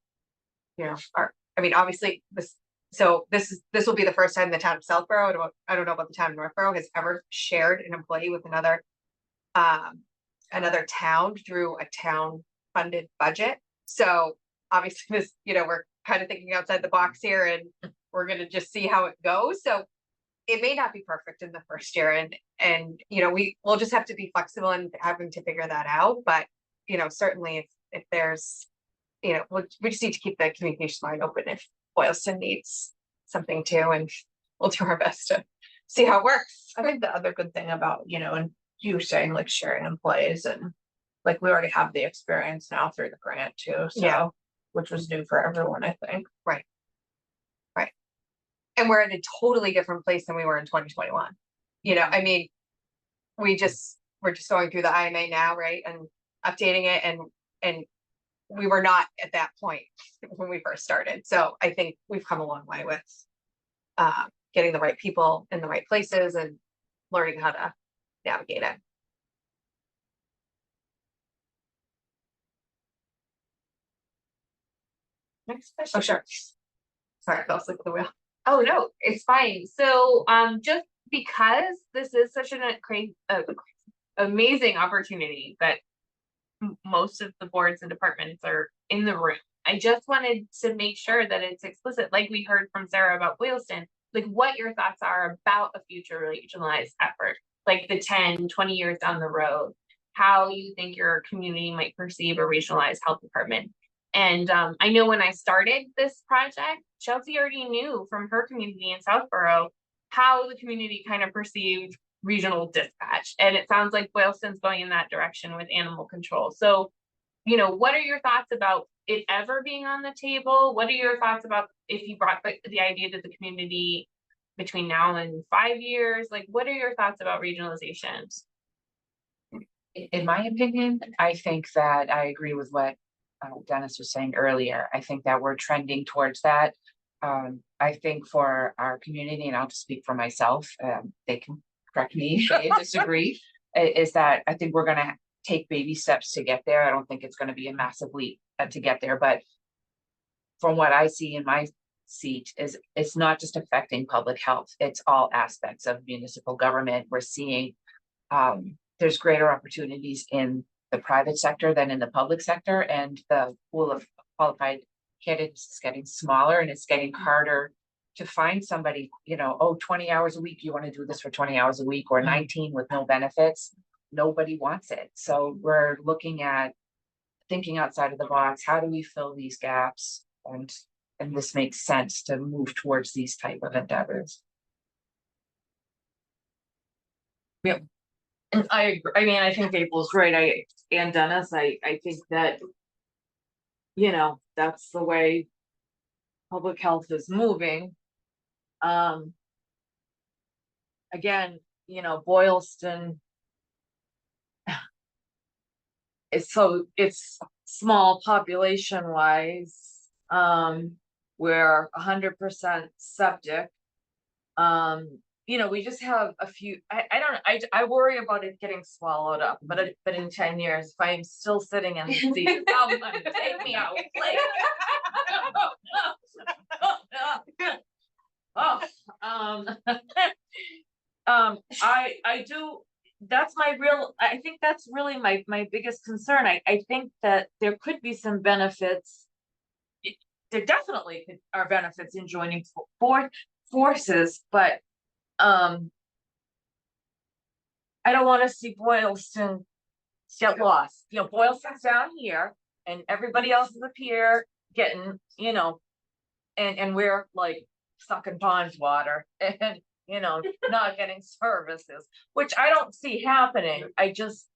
You know, I mean, obviously, this will be the first time the town of Southborough, I don't know about the town of Northborough, has ever shared an employee with another town through a town funded budget. So obviously this, you know, we're kind of thinking outside the box here and we're gonna just see how it goes. So it may not be perfect in the first year and, you know, we'll just have to be flexible in having to figure that out. But, you know, certainly if there's, you know, we just need to keep the communication line open if Boylston needs something too, and we'll do our best to see how it works. I think the other good thing about, you know, and you saying like sharing employees and like we already have the experience now through the grant too, Yeah. so. Which was new for everyone, I think. And we're in a totally different place than we were in 2021. You know, I mean, we're just going through the IMA now, right? And updating it and we were not at that point when we first started. So I think we've come a long way with getting the right people in the right places and learning how to navigate it. Next question. Oh, sure. Sorry, I fell asleep at the wheel. Oh, no, it's fine. So, just because this is such amazing opportunity that most of the boards and departments are in the room. I just wanted to make sure that it's explicit, like we heard from Sarah about Boylston, like what your thoughts are about a future regionalized effort, like the 10, 20 years down the road, how you think your community might perceive a regionalized health department. And I know when I started this project, Chelsea already knew from her community in Southborough how the community kind of perceived regional dispatch. And it sounds like Boylston's going in that direction with animal control. So you know, what are your thoughts about it ever being on the table? What are your thoughts about if you brought the idea to the community between now and 5 years? Like, what are your thoughts about regionalization? In my opinion, I think that I agree with what Dennis was saying earlier. I think that we're trending towards that. I think for our community, and I'll just speak for myself, they can correct me if they disagree, is that I think we're gonna take baby steps to get there. I don't think it's gonna be a massive leap to get there, but from what I see in my seat is it's not just affecting public health, it's all aspects of municipal government. We're seeing there's greater opportunities in the private sector than in the public sector, and the pool of qualified candidates is getting smaller, and it's getting harder to find somebody, you know, oh, 20 hours a week, you want to do this for 20 hours a week, or 19 with no benefits. Nobody wants it. So we're looking at thinking outside of the box. How do we fill these gaps? And this makes sense to move towards these type of endeavors. And I agree. I mean, I think April's right. And Dennis, I think that, you know, that's the way public health is moving. Again, you know, Boylston. It's small population wise. We're 100% septic. You know, we just have a few, I worry about it getting swallowed up, but in 10 years, if I'm still sitting in the seat, somebody take me out, please. I do, I think that's really my biggest concern. I think that there could be some benefits. There definitely are benefits in joining forces, but I don't want to see Boylston get lost. You know, Boylston's down here and everybody else is up here getting, you know, and we're like stuck in pond water and, you know, not getting services, which I don't see happening. I just,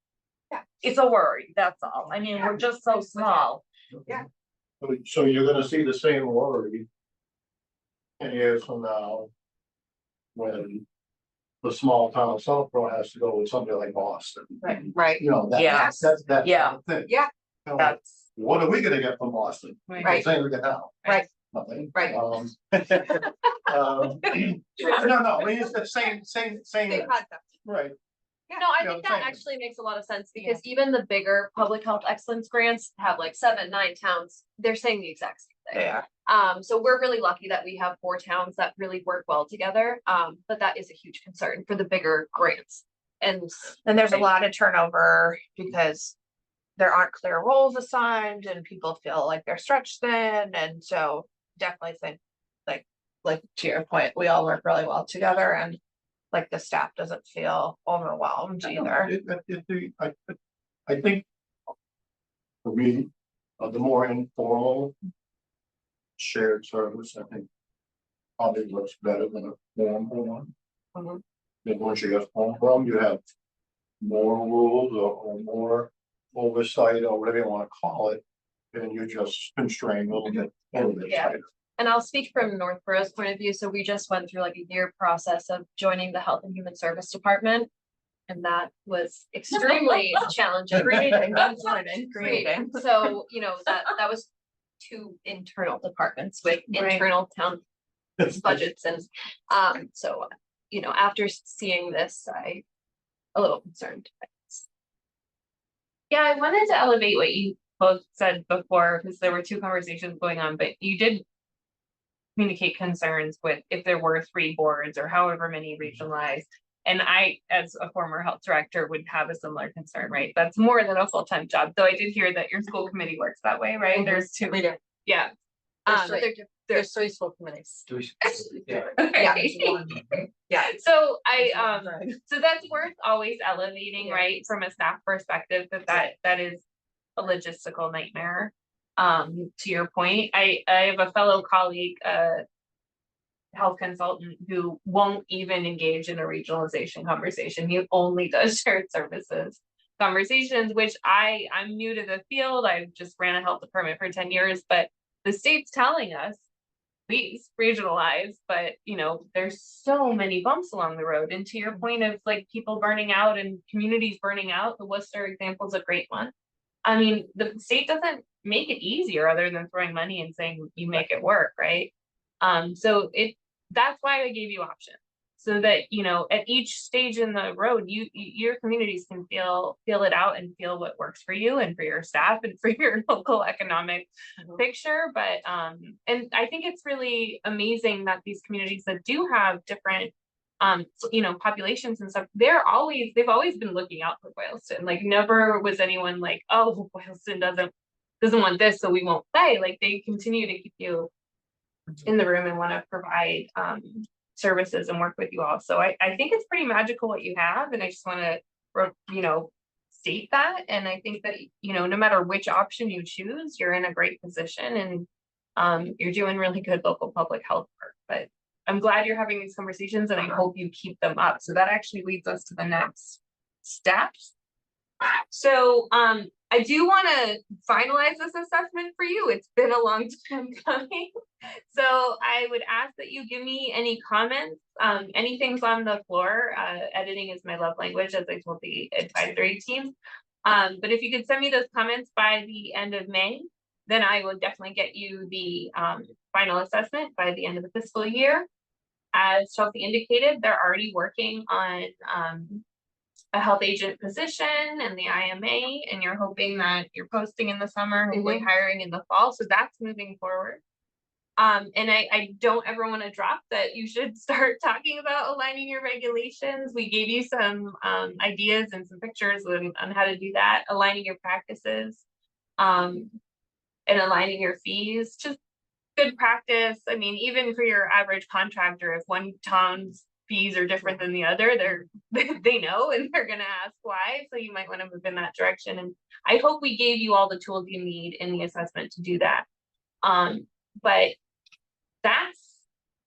it's a worry. That's all. I mean, we're just so small. Yeah. So you're gonna see the same worry 10 years from now, when the small town of Southborough has to go with somebody like Boston. Right. You know, Yeah. that's Yeah. the thing. Yeah. You know, That's what are we gonna get from Boston? Right. Same we get now. Right. Nothing. Right. No, I mean, it's the same, Same concept. right. No, I Yeah, think that same. actually makes a lot of sense because even the bigger public health excellence grants have like 7, 9 towns. They're saying the exact same thing. So we're really lucky that we have 4 towns that really work well together. But that is a huge concern for the bigger grants. And There's a lot of turnover because there aren't clear roles assigned and people feel like they're stretched thin. And so definitely think like to your point, we all work really well together and like the staff doesn't feel overwhelmed either. I think for me, the more informal shared service, I think probably looks better than a formal one. Mhm. Then once you get formal, you have more rules or more oversight or whatever you want to call it, and you're just constrained a little bit Yeah. tighter. And I'll speak from Northborough's point of view. So we just went through like a year process of joining the Health and Human Service Department. And that was extremely challenging. Creating. So, you know, that was 2 internal departments with Right. internal town budgets and, so, you know, after seeing this, I a little concerned. Yeah, I wanted to elevate what you both said before, because there were 2 conversations going on, but you did communicate concerns with if there were 3 boards or however many regionalized. And I, as a former health director, would have a similar concern, right? That's more than a full-time job, though I did hear that your school committee works that way, right? There's 2. We do. Yeah. There's 3 school committees. Yeah. Yeah. So so that's worth always elevating, right, from a staff perspective, that is a logistical nightmare. To your point, I have a fellow colleague, health consultant who won't even engage in a regionalization conversation. He only does shared services. conversations, which I'm new to the field. I've just ran a health department for 10 years, but the state's telling us, please regionalize, but there's so many bumps along the road. And to your point of like people burning out and communities burning out, the Worcester example is a great one. I mean, the state doesn't make it easier other than throwing money and saying you make it work, right? So that's why I gave you options. So that, at each stage in the road, your communities can feel it out and feel what works for you and for your staff and for your local economic picture. But, and I think it's really amazing that these communities that do have different, populations and stuff, they've always been looking out for Boylston. Like never was anyone like, oh, Boylston doesn't want this, so we won't play. Like they continue to keep you in the room and want to provide, services and work with you all. So I think it's pretty magical what you have. And I just want to, state that. And I think that, no matter which option you choose, you're in a great position and you're doing really good local public health work. But I'm glad you're having these conversations and I hope you keep them up. So that actually leads us to the next steps. So I do want to finalize this assessment for you. It's been a long time coming. So I would ask that you give me any comments, anything's on the floor. Editing is my love language, as I told the advisory team. But if you could send me those comments by the end of May, then I will definitely get you the final assessment by the end of the fiscal year. As Chelsea indicated, they're already working on a health agent position and the IMA, and you're hoping that you're posting in the summer, hopefully hiring in the fall. So that's moving forward. And I don't ever want to drop that you should start talking about aligning your regulations. We gave you some ideas and some pictures on how to do that, aligning your practices, and aligning your fees. Just good practice. I mean, even for your average contractor, if one town's fees are different than the other, they know and they're gonna ask why. So you might want to move in that direction. And I hope we gave you all the tools you need in the assessment to do that. But that's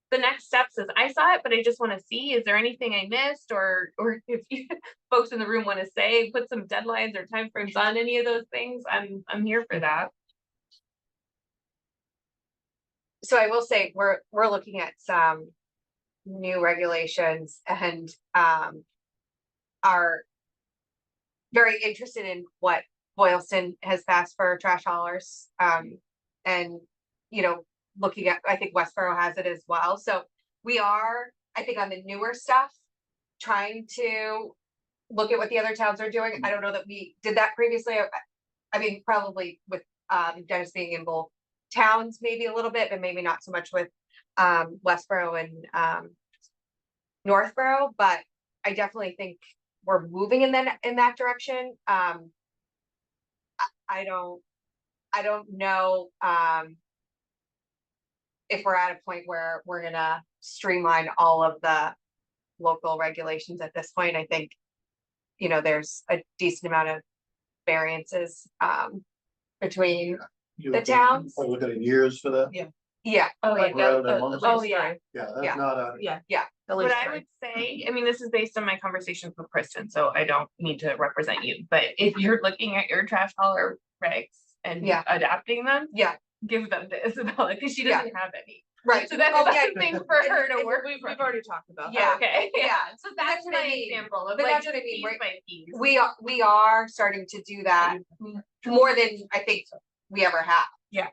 the next steps. Is I saw it, but I just want to see, is there anything I missed, or if you folks in the room want to say, put some deadlines or timeframes on any of those things, I'm here for that. So I will say, we're looking at some new regulations and are very interested in what Boylston has passed for trash haulers. And looking at, I think Westboro has it as well. So we are, I think, on the newer stuff, trying to look at what the other towns are doing. I don't know that we did that previously. I mean, probably with Dennis being in both towns, maybe a little bit, but maybe not so much with Westboro and Northborough. But I definitely think we're moving in that direction. I don't know if we're at a point where we're gonna streamline all of the local regulations at this point. I think, there's a decent amount of variances between the towns. I look at it years for that. Yeah. Oh, Like rather than months. oh yeah. Yeah, Yeah. that's not a. Yeah. What I would say, I mean, this is based on my conversations with Kristen, so I don't need to represent you, but if you're looking at your trash hauler regs and adapting them, give them to Isabella, because she doesn't have any. Right. So that's a thing for her to work. We've already talked about Yeah. Okay. Yeah. So that's what I my mean. example of But like that's what I mean, piece right? by piece. We are starting to do that more than I think we ever have. Yeah.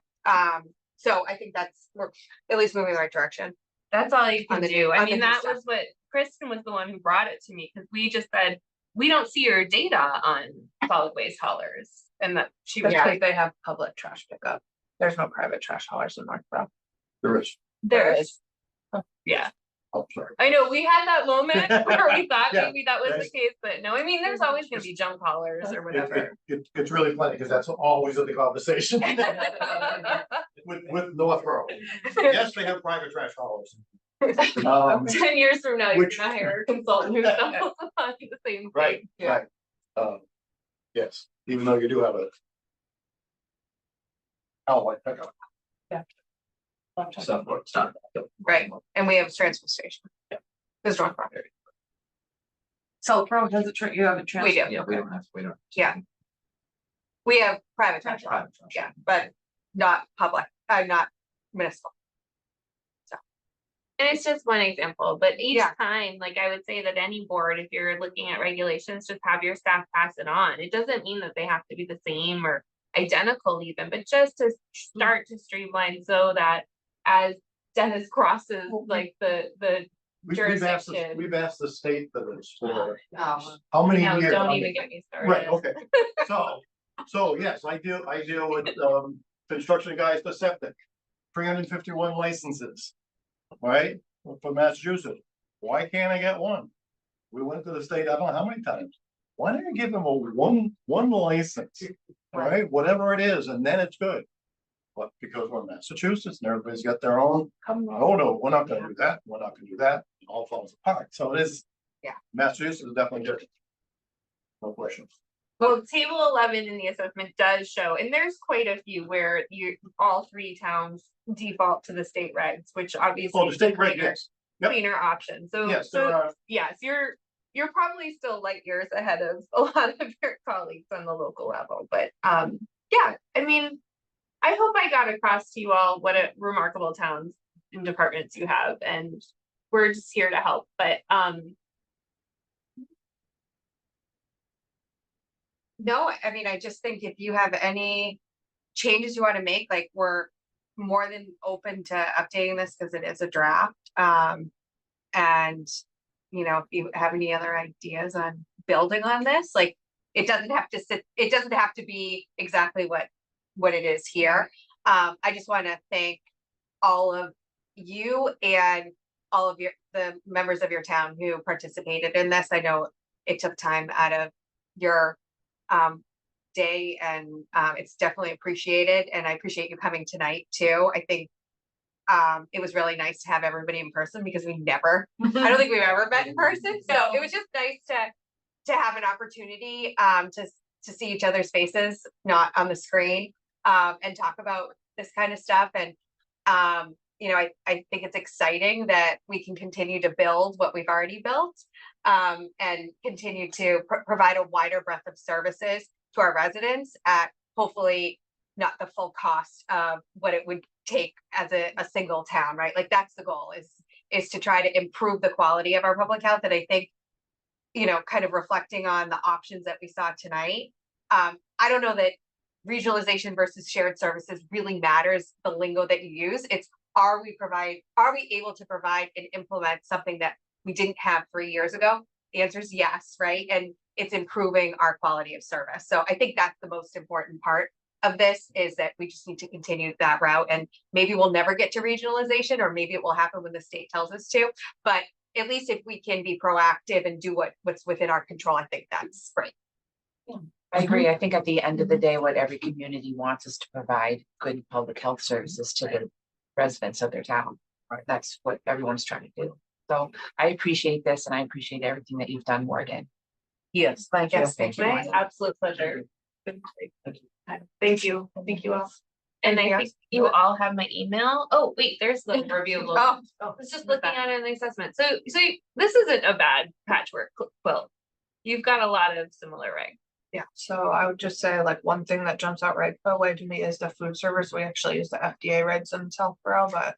So I think we're at least moving in the right direction. That's all you can do. I on the mean, new that stuff. was what Kristen was the one who brought it to me, because we just said, we don't see your data on solid waste haulers. And that she was Because they have public trash pickup. There's no private trash haulers in Northborough. There is. there is. Yeah, Oh, sorry. I know, we had that moment where we thought Yeah, maybe that was that's- the case, but no, I mean, there's always gonna be junk haulers or whatever. It's really funny because that's always in the conversation. With Northborough. Yes, they have private trash haulers. 10 years from now, you're which- gonna hire a consultant who's on the same Right, thing. right. Yes, even though you do have a. Oh, like pickup. So it's not. Right. And we have a transfer station. There's North property. Southborough has you have a We do. Yeah, we don't have, Yeah. We have private trash, Private trash. yeah, but not public, not municipal. And it's just one example, but each Yeah. time, like I would say that any board, if you're looking at regulations, just have your staff pass it on. It doesn't mean that they have to be the same or identical even, but just to start to streamline so that as Dennis crosses like the We've asked, jurisdiction. we've asked the state for this for Oh, how many No, years? don't even get me started. Right, okay, so yes, I deal with, construction guys for septic, 351 licenses. Right, for Massachusetts, why can't I get one? We went to the state, I don't know how many times, why don't you give them a one license? Right, whatever it is, and then it's good. But because we're in Massachusetts and everybody's got their own, oh no, we're not gonna do that, we're not gonna do that, it all falls apart, so it is. Yeah. Massachusetts is definitely different. No question. Well, table 11 in the assessment does show, and there's quite a few where all three towns default to the state regs, which obviously. Oh, the is state reg, cleaner- yes, Yep. Cleaner option, so. yes, so there are, yes, you're probably still light years ahead of a lot of your colleagues on the local level, but yeah, I mean. I hope I got across to you all what a remarkable towns and departments you have, and we're just here to help, but no, I mean, I just think if you have any changes you want to make, like, we're more than open to updating this because it is a draft. And, you know, if you have any other ideas on building on this, like, it doesn't have to be exactly what it is here. I just want to thank all of you and all of the members of your town who participated in this. I know it took time out of your day, and it's definitely appreciated, and I appreciate you coming tonight too. I think it was really nice to have everybody in person because I don't think we've ever met in person, so it was just nice to have an opportunity to see each other's faces, not on the screen, and talk about this kind of stuff. And you know, I think it's exciting that we can continue to build what we've already built, and continue to provide a wider breadth of services to our residents at hopefully not the full cost of what it would take as a single town, right? Like, that's the goal, is to try to improve the quality of our public health. And I think, you know, kind of reflecting on the options that we saw tonight, I don't know that regionalization versus shared services really matters, the lingo that you use. It's, are we able to provide and implement something that we didn't have 3 years ago? The answer is yes, right? And it's improving our quality of service. So I think that's the most important part of this, is that we just need to continue that route, and maybe we'll never get to regionalization, or maybe it will happen when the state tells us to, but at least if we can be proactive and do what's within our control, I think that's great. I agree. I think at the end of the day, what every community wants is to provide good public health services to the residents of their town. Right? That's what everyone's trying to do. So I appreciate this, and I appreciate everything that you've done, Morgan. yes, Thank you. Yes, thank you. my absolute pleasure. Thank you all. And I think you all have my email. Oh, wait, there's the review. Oh, I was just looking at an assessment. So this isn't a bad patchwork quilt. You've got a lot of similar regs. Yeah, so I would just say, like, one thing that jumps out right away to me is the food service. We actually use the FDA regs in Southborough, but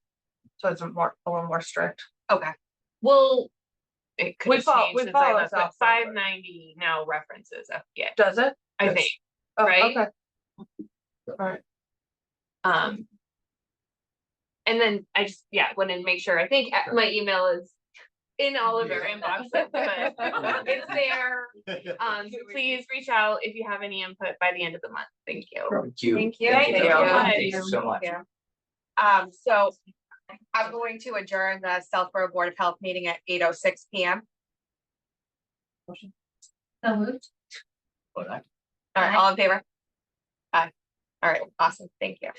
so it's a little more strict. okay. Well, it could We have follow- changed we since follow I left, but Southborough, but- 590 now references FDA, Does it? I Yes. think, Oh, right? Okay. Alright, And then I just, want to make sure, I think my email is in all of our inboxes, but it's there. So please reach out if you have any input by the end of the month. Thank you. Thank you. Thank you. Thank you. Thank you so much. So I'm going to adjourn the Southborough Board of Health meeting at 8:06 p.m. So moved. But I- All right, all in favor? Aye. All right, awesome. Thank you.